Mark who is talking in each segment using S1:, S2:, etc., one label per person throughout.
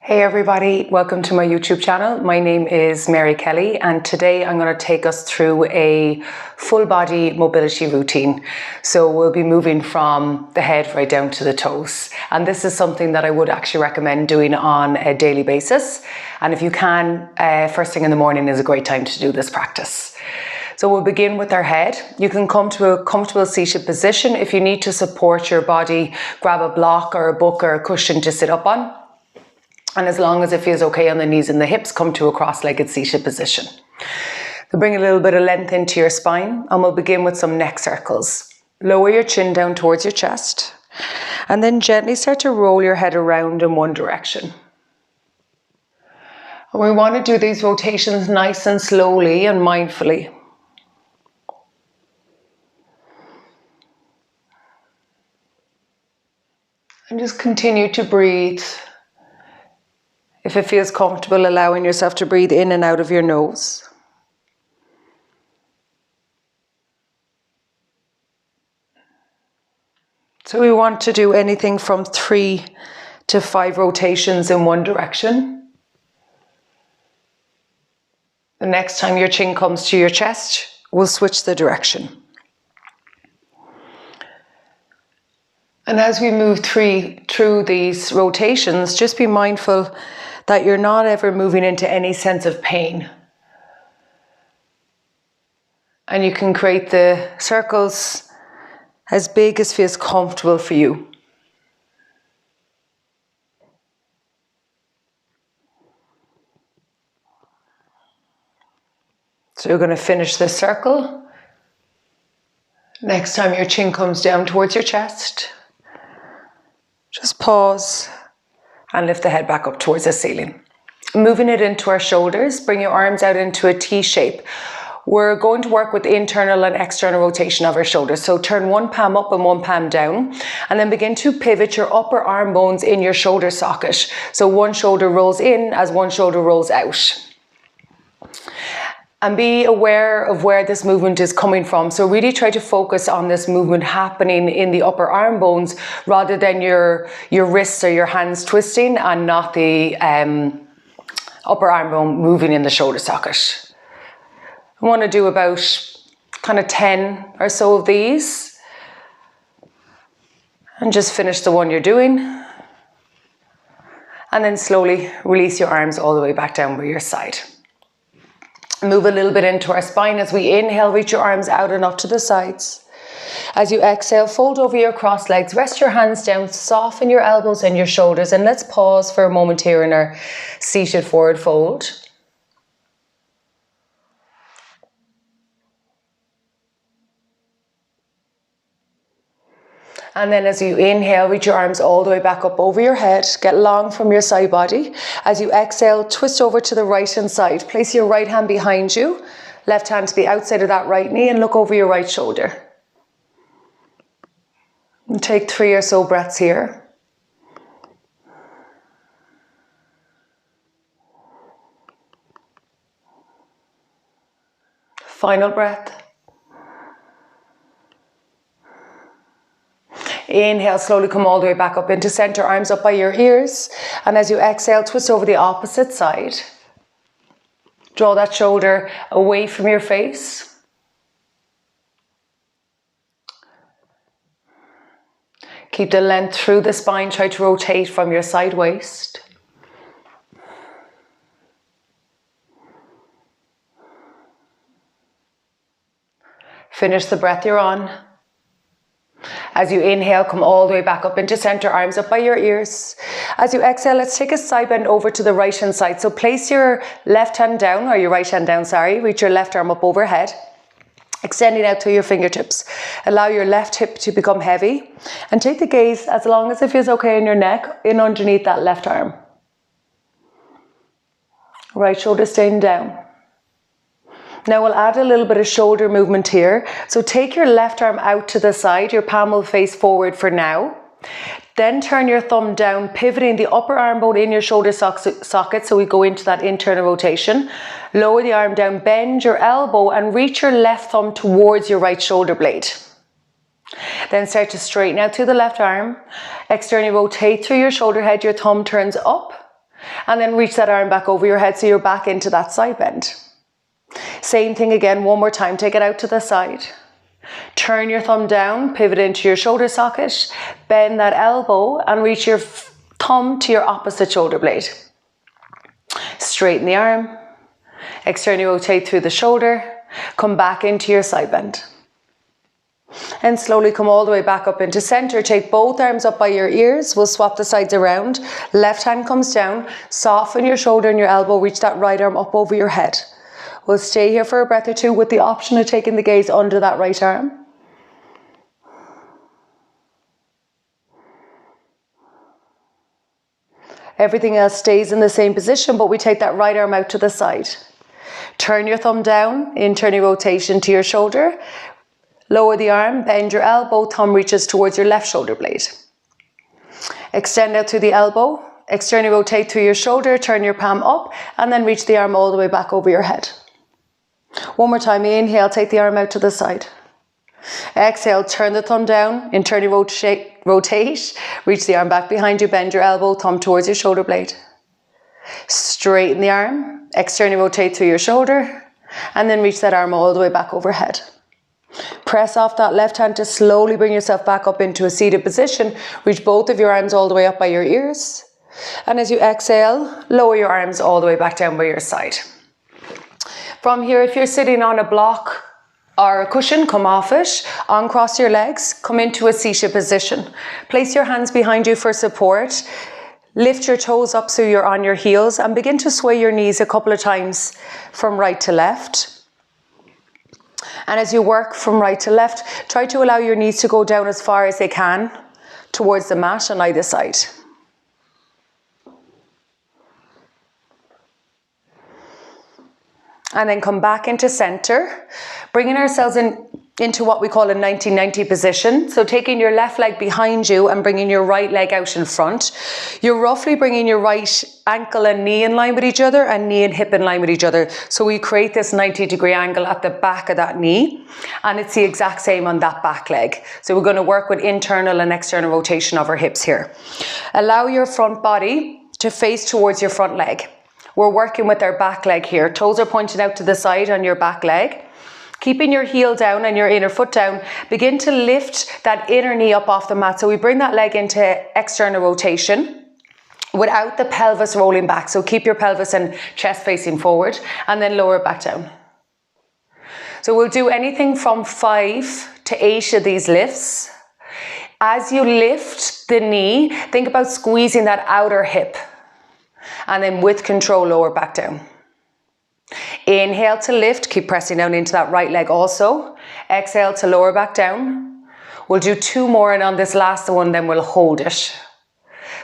S1: Hey everybody, welcome to my YouTube channel. My name is Mary Kelly and today I'm going to take us through a full body mobility routine. So we'll be moving from the head right down to the toes. And this is something that I would actually recommend doing on a daily basis. And if you can, first thing in the morning is a great time to do this practice. So we'll begin with our head. You can come to a comfortable seated position. If you need to support your body, grab a block or a book or a cushion to sit up on. And as long as it feels okay on the knees and the hips, come to a cross-legged seated position. So bring a little bit of length into your spine and we'll begin with some neck circles. Lower your chin down towards your chest and then gently start to roll your head around in one direction. And we want to do these rotations nice and slowly and mindfully. And just continue to breathe. If it feels comfortable, allowing yourself to breathe in and out of your nose. So we want to do anything from 3 to 5 rotations in one direction. The next time your chin comes to your chest, we'll switch the direction. And as we move through these rotations, just be mindful that you're not ever moving into any sense of pain. And you can create the circles as big as feels comfortable for you. So you're going to finish this circle. Next time your chin comes down towards your chest, just pause and lift the head back up towards the ceiling. Moving it into our shoulders, bring your arms out into a T shape. We're going to work with internal and external rotation of our shoulders. So turn one palm up and one palm down, and then begin to pivot your upper arm bones in your shoulder socket. So one shoulder rolls in as one shoulder rolls out. And be aware of where this movement is coming from. So really try to focus on this movement happening in the upper arm bones rather than your wrists or your hands twisting and not the upper arm bone moving in the shoulder socket. I want to do about kind of 10 or so of these. And just finish the one you're doing. And then slowly release your arms all the way back down by your side. Move a little bit into our spine. As we inhale, reach your arms out and up to the sides. As you exhale, fold over your cross legs, rest your hands down, soften your elbows and your shoulders, and let's pause for a moment here in our seated forward fold. And then as you inhale, reach your arms all the way back up over your head. Get long from your side body. As you exhale, twist over to the right hand side. Place your right hand behind you. Left hand to the outside of that right knee and look over your right shoulder. And take 3 or so breaths here. Final breath. Inhale, slowly come all the way back up into center, arms up by your ears. And as you exhale, twist over the opposite side. Draw that shoulder away from your face. Keep the length through the spine. Try to rotate from your side waist. Finish the breath you're on. As you inhale, come all the way back up into center, arms up by your ears. As you exhale, let's take a side bend over to the right hand side. So place your left hand down, or your right hand down, sorry. Reach your left arm up overhead, extending out through your fingertips. Allow your left hip to become heavy and take the gaze, as long as it feels okay in your neck, in underneath that left arm. Right shoulder staying down. Now we'll add a little bit of shoulder movement here. So take your left arm out to the side. Your palm will face forward for now. Then turn your thumb down, pivoting the upper arm bone in your shoulder socket. So we go into that internal rotation. Lower the arm down, bend your elbow and reach your left thumb towards your right shoulder blade. Then start to straighten out through the left arm. Externally rotate through your shoulder head. Your thumb turns up. And then reach that arm back over your head so you're back into that side bend. Same thing again, one more time. Take it out to the side. Turn your thumb down, pivot into your shoulder socket, bend that elbow and reach your thumb to your opposite shoulder blade. Straighten the arm, externally rotate through the shoulder, come back into your side bend. And slowly come all the way back up into center. Take both arms up by your ears. We'll swap the sides around. Left hand comes down, soften your shoulder and your elbow, reach that right arm up over your head. We'll stay here for a breath or two with the option of taking the gaze under that right arm. Everything else stays in the same position, but we take that right arm out to the side. Turn your thumb down, internal rotation to your shoulder. Lower the arm, bend your elbow, thumb reaches towards your left shoulder blade. Extend out through the elbow, externally rotate through your shoulder, turn your palm up, and then reach the arm all the way back over your head. One more time, inhale, take the arm out to the side. Exhale, turn the thumb down, internally rotate, reach the arm back behind you, bend your elbow, thumb towards your shoulder blade. Straighten the arm, externally rotate through your shoulder, and then reach that arm all the way back overhead. Press off that left hand to slowly bring yourself back up into a seated position. Reach both of your arms all the way up by your ears. And as you exhale, lower your arms all the way back down by your side. From here, if you're sitting on a block or a cushion, come off it, uncross your legs, come into a seated position. Place your hands behind you for support. Lift your toes up so you're on your heels and begin to sway your knees a couple of times from right to left. And as you work from right to left, try to allow your knees to go down as far as they can towards the mat on either side. And then come back into center, bringing ourselves into what we call a 90-90 position. So taking your left leg behind you and bringing your right leg out in front. You're roughly bringing your right ankle and knee in line with each other and knee and hip in line with each other. So we create this 90-degree angle at the back of that knee, and it's the exact same on that back leg. So we're going to work with internal and external rotation of our hips here. Allow your front body to face towards your front leg. We're working with our back leg here. Toes are pointed out to the side on your back leg. Keeping your heel down and your inner foot down, begin to lift that inner knee up off the mat. So we bring that leg into external rotation without the pelvis rolling back. So keep your pelvis and chest facing forward and then lower it back down. So we'll do anything from 5 to 8 of these lifts. As you lift the knee, think about squeezing that outer hip. And then with control, lower back down. Inhale to lift, keep pressing down into that right leg also. Exhale to lower back down. We'll do 2 more, and on this last one, then we'll hold it.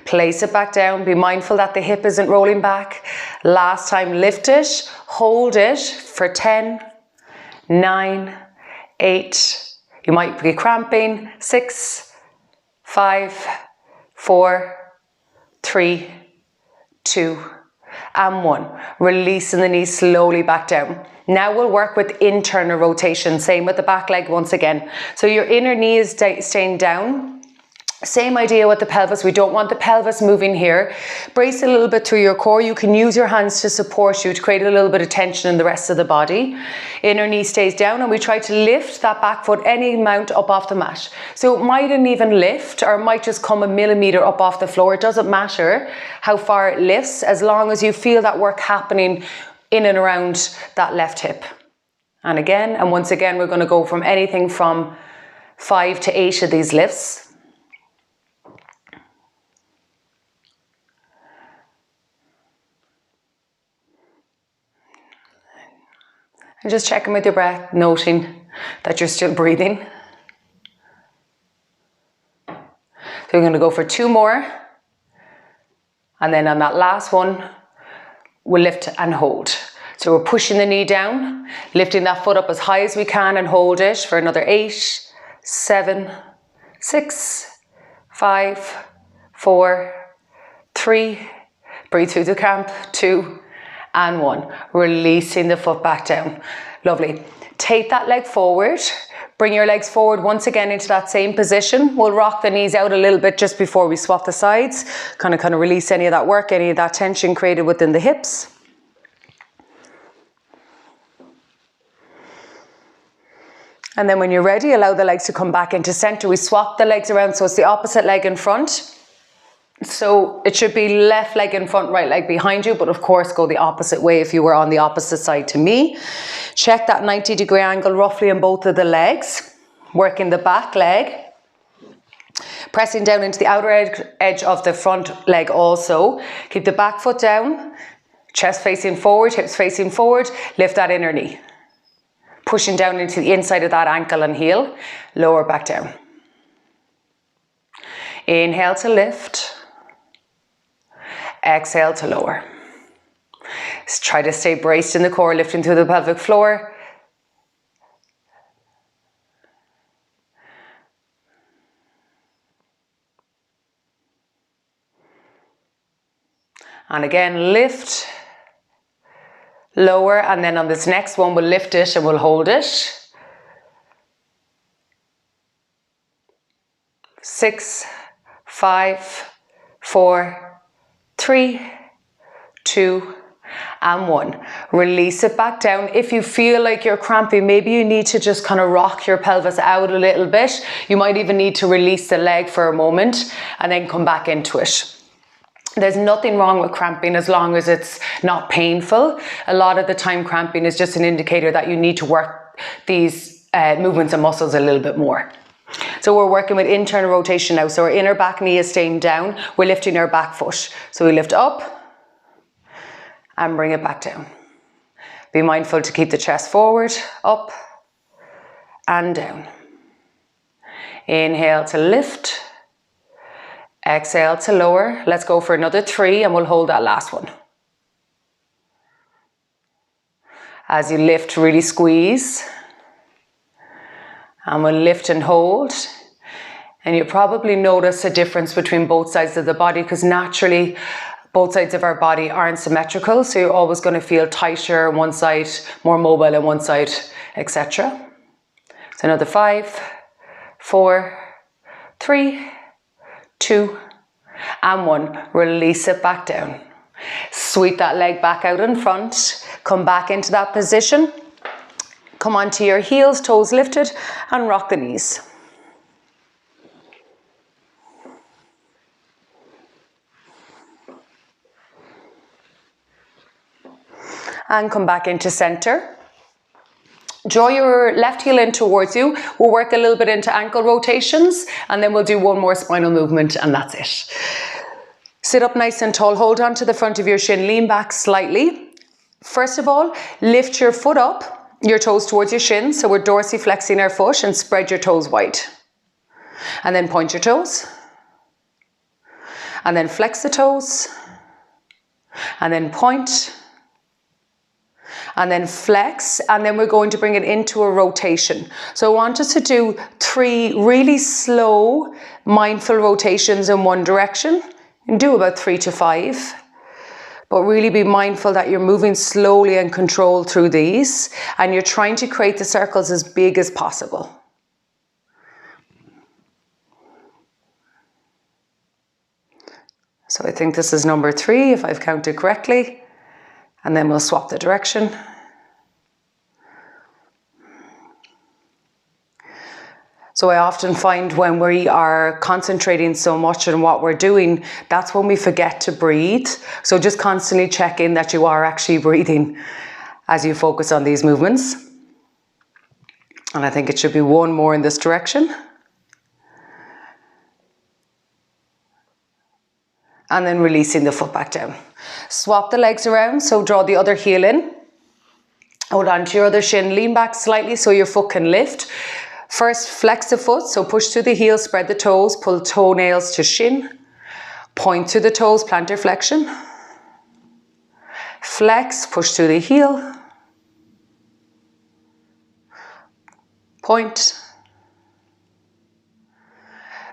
S1: Place it back down, be mindful that the hip isn't rolling back. Last time, lift it, hold it for 10, 9, 8. You might be cramping. 6, 5, 4, 3, 2, and 1. Releasing the knees slowly back down. Now we'll work with internal rotation. Same with the back leg once again. So your inner knee is staying down. Same idea with the pelvis. We don't want the pelvis moving here. Brace a little bit through your core. You can use your hands to support you to create a little bit of tension in the rest of the body. Inner knee stays down, and we try to lift that back foot any amount up off the mat. So it mightn't even lift, or it might just come a millimeter up off the floor. It doesn't matter how far it lifts, as long as you feel that work happening in and around that left hip. And again, and once again, we're going to go from anything from 5 to 8 of these lifts. And just checking with your breath, noting that you're still breathing. So we're going to go for 2 more. And then on that last one, we'll lift and hold. So we're pushing the knee down, lifting that foot up as high as we can and hold it for another 8, 7, 6, 5, 4, 3, breathe through the cramp, 2, and 1. Releasing the foot back down. Lovely. Take that leg forward, Bring your legs forward once again into that same position. We'll rock the knees out a little bit just before we swap the sides. Kind of release any of that work, any of that tension created within the hips. And then when you're ready, allow the legs to come back into center. We swap the legs around, so it's the opposite leg in front. So it should be left leg in front, right leg behind you, but of course go the opposite way if you were on the opposite side to me. Check that 90-degree angle roughly in both of the legs. Working the back leg. Pressing down into the outer edge of the front leg also. Keep the back foot down. Chest facing forward, hips facing forward. Lift that inner knee. Pushing down into the inside of that ankle and heel. Lower back down. Inhale to lift. Exhale to lower. Just try to stay braced in the core, lifting through the pelvic floor. And again, lift, lower, and then on this next one, we'll lift it and we'll hold it. 6, 5, 4, 3, 2, and 1. Release it back down. If you feel like you're cramping, maybe you need to just kind of rock your pelvis out a little bit. You might even need to release the leg for a moment and then come back into it. There's nothing wrong with cramping as long as it's not painful. A lot of the time cramping is just an indicator that you need to work these movements and muscles a little bit more. So we're working with internal rotation now. So our inner back knee is staying down. We're lifting our back foot. So we lift up and bring it back down. Be mindful to keep the chest forward, up and down. Inhale to lift. Exhale to lower. Let's go for another 3 and we'll hold that last one. As you lift, really squeeze. And we'll lift and hold. And you probably notice a difference between both sides of the body because naturally both sides of our body aren't symmetrical. So you're always going to feel tighter on one side, more mobile on one side, etc. So another 5, 4, 3, 2, and 1. Release it back down. Sweep that leg back out in front. Come back into that position. Come onto your heels, toes lifted, and rock the knees. And come back into center. Draw your left heel in towards you. We'll work a little bit into ankle rotations and then we'll do one more spinal movement and that's it. Sit up nice and tall. Hold on to the front of your shin. Lean back slightly. First of all, lift your foot up, your toes towards your shins. So we're dorsiflexing our foot and spread your toes wide. And then point your toes. And then flex the toes. And then point. And then flex, and then we're going to bring it into a rotation. So I want us to do 3 really slow, mindful rotations in one direction, and do about 3 to 5. But really be mindful that you're moving slowly and controlled through these, and you're trying to create the circles as big as possible. So I think this is number 3, if I've counted correctly. And then we'll swap the direction. So I often find when we are concentrating so much on what we're doing, that's when we forget to breathe. So just constantly check in that you are actually breathing as you focus on these movements. And I think it should be 1 more in this direction. And then releasing the foot back down. Swap the legs around, so draw the other heel in. Hold on to your other shin, lean back slightly so your foot can lift. First, flex the foot, so push through the heel, spread the toes, pull toenails to shin. Point to the toes, plantar flexion. Flex, push through the heel. Point.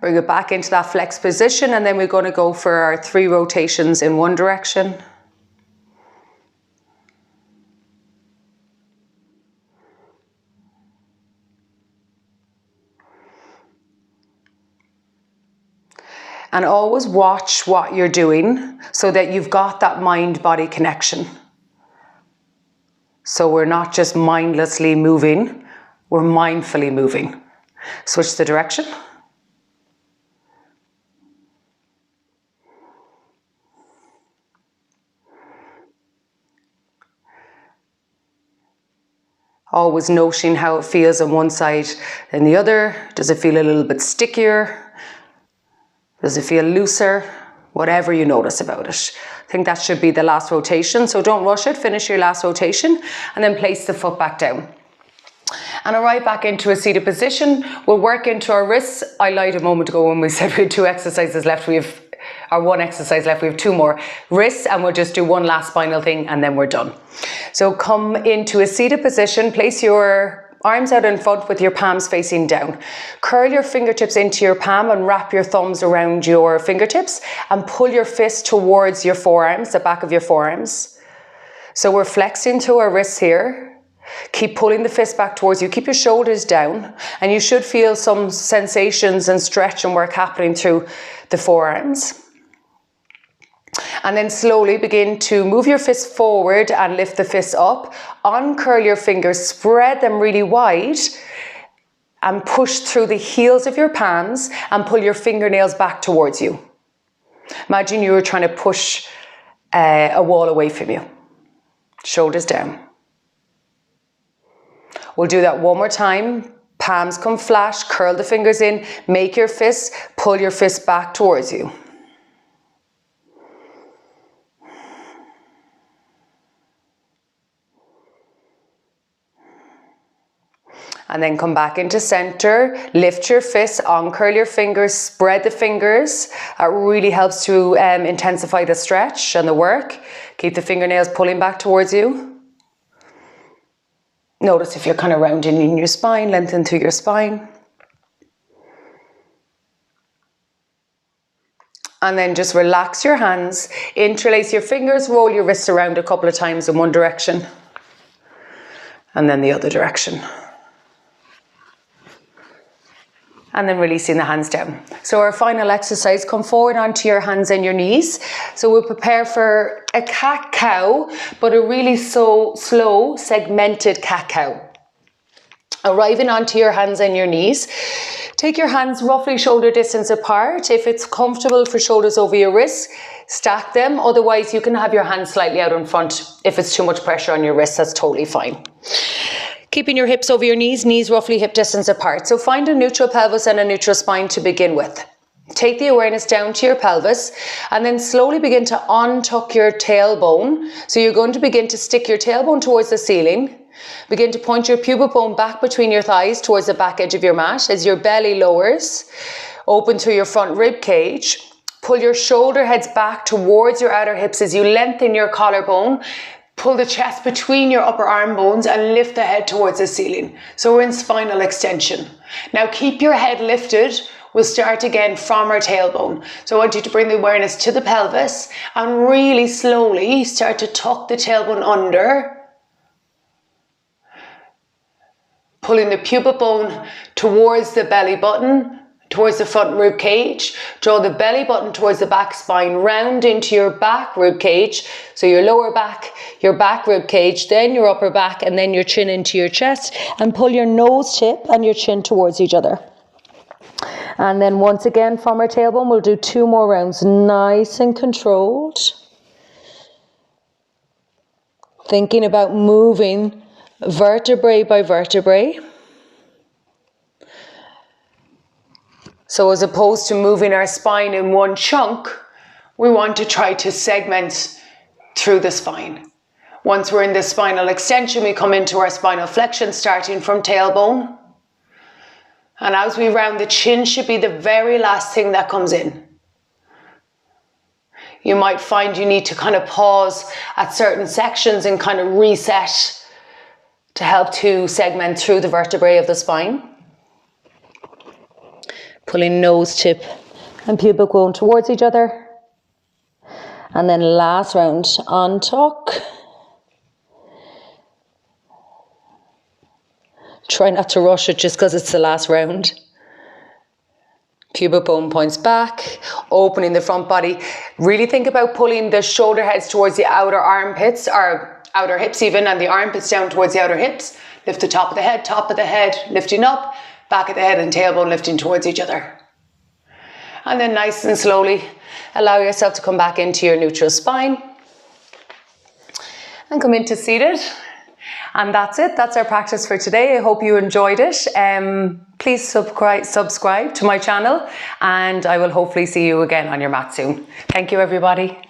S1: Bring it back into that flex position and then we're going to go for our 3 rotations in one direction. And always watch what you're doing so that you've got that mind-body connection. So we're not just mindlessly moving, we're mindfully moving. Switch the direction. Always noting how it feels on one side and the other. Does it feel a little bit stickier? Does it feel looser? Whatever you notice about it. I think that should be the last rotation, so don't rush it. Finish your last rotation and then place the foot back down. And arrive back into a seated position. We'll work into our wrists. I lied a moment ago when we said we had 2 exercises left. We have our 1 exercise left. We have 2 more wrists, and we'll just do one last spinal thing and then we're done. So come into a seated position. Place your arms out in front with your palms facing down. Curl your fingertips into your palm and wrap your thumbs around your fingertips and pull your fist towards your forearms, the back of your forearms. So we're flexing to our wrists here. Keep pulling the fist back towards you. Keep your shoulders down, and you should feel some sensations and stretch and work happening through the forearms. And then slowly begin to move your fist forward and lift the fist up. Uncurl your fingers, spread them really wide and push through the heels of your palms and pull your fingernails back towards you. Imagine you were trying to push a wall away from you. Shoulders down. We'll do that one more time. Palms come flat, curl the fingers in, make your fist, pull your fist back towards you. And then come back into center, lift your fist, uncurl your fingers, spread the fingers. That really helps to intensify the stretch and the work. Keep the fingernails pulling back towards you. Notice if you're kind of rounding in your spine, lengthen through your spine. And then just relax your hands, interlace your fingers, roll your wrists around a couple of times in one direction. And then the other direction. And then releasing the hands down. So our final exercise, come forward onto your hands and your knees. So we'll prepare for a cat-cow, but a really slow, segmented cat-cow. Arriving onto your hands and your knees. Take your hands roughly shoulder distance apart. If it's comfortable for shoulders over your wrists, stack them. Otherwise, you can have your hands slightly out in front. If it's too much pressure on your wrists, that's totally fine. Keeping your hips over your knees roughly hip distance apart. So find a neutral pelvis and a neutral spine to begin with. Take the awareness down to your pelvis and then slowly begin to untuck your tailbone. So you're going to begin to stick your tailbone towards the ceiling. Begin to point your pubic bone back between your thighs towards the back edge of your mat as your belly lowers. Open through your front rib cage. Pull your shoulder heads back towards your outer hips as you lengthen your collarbone. Pull the chest between your upper arm bones and lift the head towards the ceiling. So we're in spinal extension. Now keep your head lifted. We'll start again from our tailbone. So I want you to bring the awareness to the pelvis and really slowly start to tuck the tailbone under. Pulling the pubic bone towards the belly button, towards the front rib cage. Draw the belly button towards the back spine, round into your back rib cage. So your lower back, your back rib cage, then your upper back, and then your chin into your chest. And pull your nose tip and your chin towards each other. And then once again from our tailbone, we'll do 2 more rounds, nice and controlled. Thinking about moving vertebrae by vertebrae. So as opposed to moving our spine in one chunk, we want to try to segment through the spine. Once we're in the spinal extension, we come into our spinal flexion, starting from tailbone. And as we round, the chin should be the very last thing that comes in. You might find you need to kind of pause at certain sections and kind of reset to help to segment through the vertebrae of the spine. Pulling nose tip and pubic bone towards each other. And then last round, untuck. Try not to rush it just because it's the last round. Pubic bone points back, opening the front body. Really think about pulling the shoulder heads towards the outer armpits, or outer hips even, and the armpits down towards the outer hips. Lift the top of the head, lifting up, back of the head and tailbone lifting towards each other. And then nice and slowly, allow yourself to come back into your neutral spine. And come into seated. And that's it. That's our practice for today. I hope you enjoyed it. Please subscribe to my channel, and I will hopefully see you again on your mat soon. Thank you, everybody.